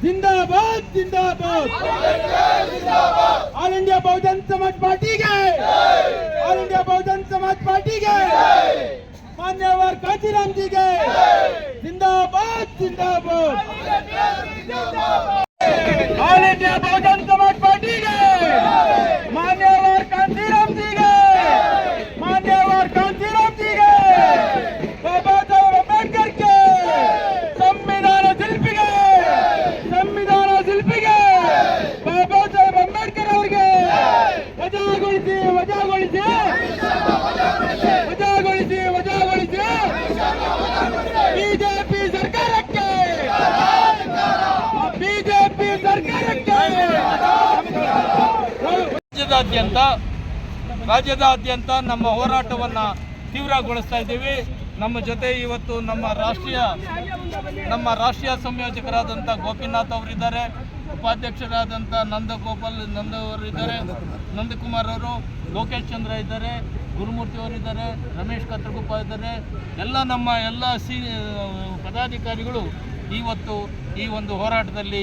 जिंदाबाद जिंदाबाद all India Bahujan Samaj party के all India Bahujan Samaj party के मान्यवर कांचीराम जी के जिंदाबाद जिंदाबाद all India Bahujan Samaj party के मान्यवर कांचीराम जी के मान्यवर कांचीराम जी के बाबा साहेब अंबेडकर के संविधान ಶಿಲ್ಪಿಗೆ ಬಾಬಾ ಸಾಹೇಬ್ ಅಂಬೇಡ್ಕರ್ ಅವರಿಗೆ ವಜಾಗೊಳಿಸಿ ವಜಾಗೊಳಿಸಿ ವಜಾಗೊಳಿಸಿ ವಜಾಗೊಳಿಸಿ ಬಿಜೆಪಿ ಸರ್ಕಾರಕ್ಕೆ ಬಿಜೆಪಿ ಸರ್ಕಾರಕ್ಕೆ ರಾಜ್ಯದಾದ್ಯಂತ ನಮ್ಮ ಹೋರಾಟವನ್ನು ತೀವ್ರಗೊಳಿಸ್ತಾ ಇದ್ದೀವಿ. ನಮ್ಮ ಜೊತೆ ಇವತ್ತು ನಮ್ಮ ರಾಷ್ಟ್ರೀಯ ಸಂಯೋಜಕರಾದಂಥ ಗೋಪಿನಾಥ್ ಅವರಿದ್ದಾರೆ, ಉಪಾಧ್ಯಕ್ಷರಾದಂಥ ನಂದವರಿದ್ದಾರೆ, ನಂದಕುಮಾರ್ ಅವರು, ಲೋಕೇಶ್ ಚಂದ್ರ ಇದ್ದಾರೆ, ಗುರುಮೂರ್ತಿ ಅವರಿದ್ದಾರೆ, ರಮೇಶ್ ಕತ್ರಗುಪ್ಪ ಇದ್ದಾರೆ. ನಮ್ಮ ಪದಾಧಿಕಾರಿಗಳು ಇವತ್ತು ಈ ಒಂದು ಹೋರಾಟದಲ್ಲಿ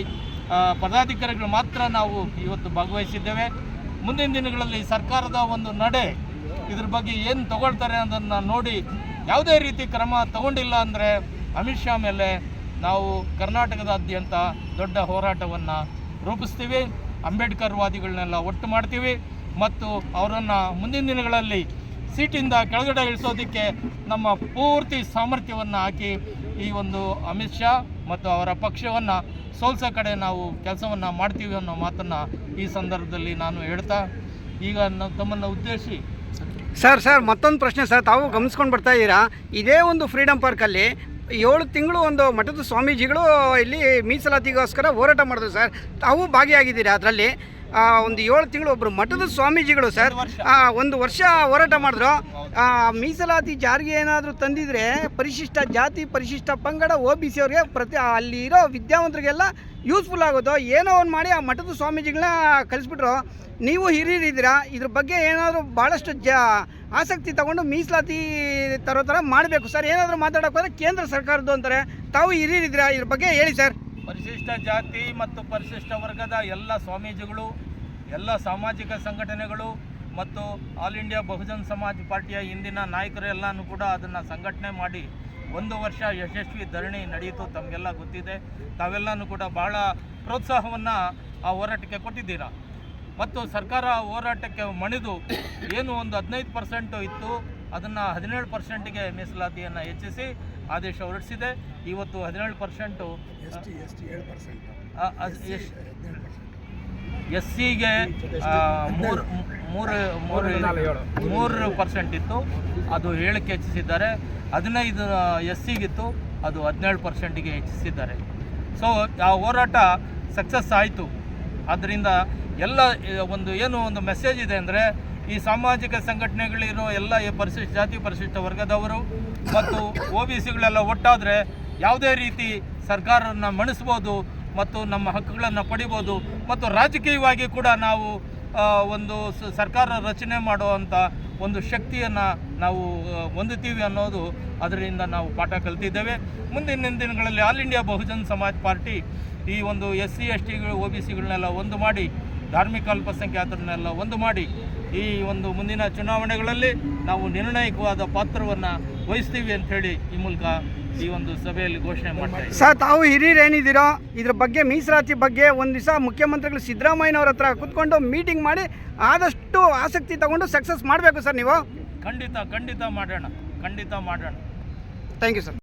ಪದಾಧಿಕಾರಿಗಳು ಮಾತ್ರ ನಾವು ಇವತ್ತು ಭಾಗವಹಿಸಿದ್ದೇವೆ. ಮುಂದಿನ ದಿನಗಳಲ್ಲಿ ಸರ್ಕಾರದ ಒಂದು ನಡೆ ಇದ್ರ ಬಗ್ಗೆ ಏನು ತಗೊಳ್ತಾರೆ ಅದನ್ನು ನೋಡಿ ಯಾವುದೇ ರೀತಿ ಕ್ರಮ ತಗೊಂಡಿಲ್ಲ ಅಂದರೆ ಅಮಿತ್ ಶಾ ಮೇಲೆ ನಾವು ಕರ್ನಾಟಕದಾದ್ಯಂತ ದೊಡ್ಡ ಹೋರಾಟವನ್ನು ರೂಪಿಸ್ತೀವಿ. ಅಂಬೇಡ್ಕರ್ ವಾದಿಗಳನ್ನೆಲ್ಲ ಒಟ್ಟು ಮಾಡ್ತೀವಿ ಮತ್ತು ಅವರನ್ನು ಮುಂದಿನ ದಿನಗಳಲ್ಲಿ ಸೀಟಿಂದ ಕೆಳಗಡೆ ಇಳಿಸೋದಕ್ಕೆ ನಮ್ಮ ಪೂರ್ತಿ ಸಾಮರ್ಥ್ಯವನ್ನು ಹಾಕಿ ಈ ಒಂದು ಅಮಿತ್ ಶಾ ಮತ್ತು ಅವರ ಪಕ್ಷವನ್ನು ಸೋಲ್ಸೋ ಕಡೆ ನಾವು ಕೆಲಸವನ್ನು ಮಾಡ್ತೀವಿ ಅನ್ನೋ ಮಾತನ್ನು ಈ ಸಂದರ್ಭದಲ್ಲಿ ನಾನು ಹೇಳ್ತಾ ಈಗ ತಮ್ಮನ್ನು ಉದ್ದೇಶಿಸಿ ಸರ್ ಮತ್ತೊಂದು ಪ್ರಶ್ನೆ ಸರ್, ತಾವು ಗಮನಿಸ್ಕೊಂಡು ಬರ್ತಾ ಇದ್ದೀರಾ, ಇದೇ ಒಂದು ಫ್ರೀಡಮ್ ಪಾರ್ಕಲ್ಲಿ 7 ತಿಂಗಳು ಒಂದು ಮಠದ ಸ್ವಾಮೀಜಿಗಳು ಇಲ್ಲಿ ಮೀಸಲಾತಿಗೋಸ್ಕರ ಹೋರಾಟ ಮಾಡಿದ್ರು ಸರ್. ತಾವು ಭಾಗಿಯಾಗಿದ್ದೀರಾ ಅದರಲ್ಲಿ. ಒಂದು 7 ತಿಂಗಳು ಒಬ್ಬರು ಮಠದ ಸ್ವಾಮೀಜಿಗಳು ಸರ್ 1 ವರ್ಷ ಹೋರಾಟ ಮಾಡಿದ್ರು. ಮೀಸಲಾತಿ ಜಾರಿಗೆ ಏನಾದರೂ ತಂದಿದ್ರೆ ಪರಿಶಿಷ್ಟ ಜಾತಿ, ಪರಿಶಿಷ್ಟ ಪಂಗಡ, OBC ಅವ್ರಿಗೆ ಅಲ್ಲಿ ಇರೋ ವಿದ್ಯಾವಂತರಿಗೆಲ್ಲ ಯೂಸ್ಫುಲ್ ಆಗೋದು. ಏನೋ ಒಂದು ಮಾಡಿ ಆ ಮಠದ ಸ್ವಾಮೀಜಿಗಳನ್ನ ಕಳಿಸ್ಬಿಟ್ರು. ನೀವು ಹಿರಿಯರಿದ್ದೀರಾ, ಇದ್ರ ಬಗ್ಗೆ ಏನಾದರೂ ಭಾಳಷ್ಟು ಆಸಕ್ತಿ ತಗೊಂಡು ಮೀಸಲಾತಿ ತರೋ ಥರ ಮಾಡಬೇಕು ಸರ್. ಏನಾದರೂ ಮಾತಾಡೋಕೆ ಹೋದರೆ ಕೇಂದ್ರ ಸರ್ಕಾರದ್ದು ಅಂತಾರೆ. ತಾವು ಹಿರಿಯರಿದ್ದೀರಾ, ಇದ್ರ ಬಗ್ಗೆ ಹೇಳಿ ಸರ್. ಪರಿಶಿಷ್ಟ ಜಾತಿ ಮತ್ತು ಪರಿಶಿಷ್ಟ ವರ್ಗದ ಎಲ್ಲ ಸ್ವಾಮೀಜಿಗಳು, ಎಲ್ಲ ಸಾಮಾಜಿಕ ಸಂಘಟನೆಗಳು ಮತ್ತು ಆಲ್ ಇಂಡಿಯಾ ಬಹುಜನ್ ಸಮಾಜ್ ಪಾರ್ಟಿಯ ಇಂದಿನ ನಾಯಕರು ಎಲ್ಲನೂ ಕೂಡ ಅದನ್ನು ಸಂಘಟನೆ ಮಾಡಿ 1 ವರ್ಷ ಯಶಸ್ವಿ ಧರಣಿ ನಡೆಯಿತು. ತಮಗೆಲ್ಲ ಗೊತ್ತಿದೆ. ತಾವೆಲ್ಲನೂ ಕೂಡ ಭಾಳ ಪ್ರೋತ್ಸಾಹವನ್ನು ಆ ಹೋರಾಟಕ್ಕೆ ಕೊಟ್ಟಿದ್ದೀರಾ ಮತ್ತು ಸರ್ಕಾರ ಹೋರಾಟಕ್ಕೆ ಮಣಿದು ಏನು ಒಂದು 15% ಇತ್ತು ಅದನ್ನು 17%ಗೆ ಮೀಸಲಾತಿಯನ್ನು ಹೆಚ್ಚಿಸಿ ಆದೇಶ ಹೊರಡಿಸಿದೆ. ಇವತ್ತು 17% SCಗೆ 3% ಇತ್ತು, ಅದು 7ಕ್ಕೆ ಹೆಚ್ಚಿಸಿದ್ದಾರೆ. 15 SCಗಿತ್ತು, ಅದು 17%ಗೆ ಹೆಚ್ಚಿಸಿದ್ದಾರೆ. ಸೊ ಆ ಹೋರಾಟ ಸಕ್ಸಸ್ ಆಯಿತು. ಆದ್ದರಿಂದ ಎಲ್ಲ ಒಂದು ಮೆಸೇಜ್ ಇದೆ ಅಂದರೆ ಈ ಸಾಮಾಜಿಕ ಸಂಘಟನೆಗಳಿರೋ ಎಲ್ಲ ಪರಿಶಿಷ್ಟ ಜಾತಿ, ಪರಿಶಿಷ್ಟ ವರ್ಗದವರು ಮತ್ತು OBCಗಳೆಲ್ಲ ಒಟ್ಟಾದರೆ ಯಾವುದೇ ರೀತಿ ಸರ್ಕಾರವನ್ನು ಮಣಿಸ್ಬೋದು ಮತ್ತು ನಮ್ಮ ಹಕ್ಕುಗಳನ್ನು ಪಡಿಬೋದು ಮತ್ತು ರಾಜಕೀಯವಾಗಿ ಕೂಡ ನಾವು ಒಂದು ಸರ್ಕಾರ ರಚನೆ ಮಾಡುವಂಥ ಒಂದು ಶಕ್ತಿಯನ್ನು ನಾವು ಹೊಂದುತ್ತೀವಿ ಅನ್ನೋದು ಅದರಿಂದ ನಾವು ಪಾಠ ಕಲಿತಿದ್ದೇವೆ. ಮುಂದಿನ ದಿನಗಳಲ್ಲಿ all India Bahujan Samaj party ಈ ಒಂದು SC STಗಳು OBCಗಳನ್ನೆಲ್ಲ ಒಂದು ಮಾಡಿ, ಧಾರ್ಮಿಕ ಅಲ್ಪಸಂಖ್ಯಾತರನ್ನೆಲ್ಲ ಒಂದು ಮಾಡಿ ಈ ಒಂದು ಮುಂದಿನ ಚುನಾವಣೆಗಳಲ್ಲಿ ನಾವು ನಿರ್ಣಾಯಕವಾದ ಪಾತ್ರವನ್ನು ವಹಿಸ್ತೀವಿ ಅಂಥೇಳಿ ಈ ಮೂಲಕ ಈ ಒಂದು ಸಭೆಯಲ್ಲಿ ಘೋಷಣೆ ಮಾಡ್ತಾರೆ. ಸರ್, ತಾವು ಹಿರಿಯರು ಏನಿದ್ದೀರೋ ಇದ್ರ ಬಗ್ಗೆ ಮೀಸಲಾತಿ ಬಗ್ಗೆ ಒಂದು ದಿವಸ ಮುಖ್ಯಮಂತ್ರಿಗಳು ಸಿದ್ದರಾಮಯ್ಯನವ್ರ ಹತ್ರ ಕೂತ್ಕೊಂಡು ಮೀಟಿಂಗ್ ಮಾಡಿ ಆದಷ್ಟು ಆಸಕ್ತಿ ತಗೊಂಡು ಸಕ್ಸಸ್ ಮಾಡಬೇಕು ಸರ್ ನೀವು. ಖಂಡಿತ ಮಾಡೋಣ. Thank you sir.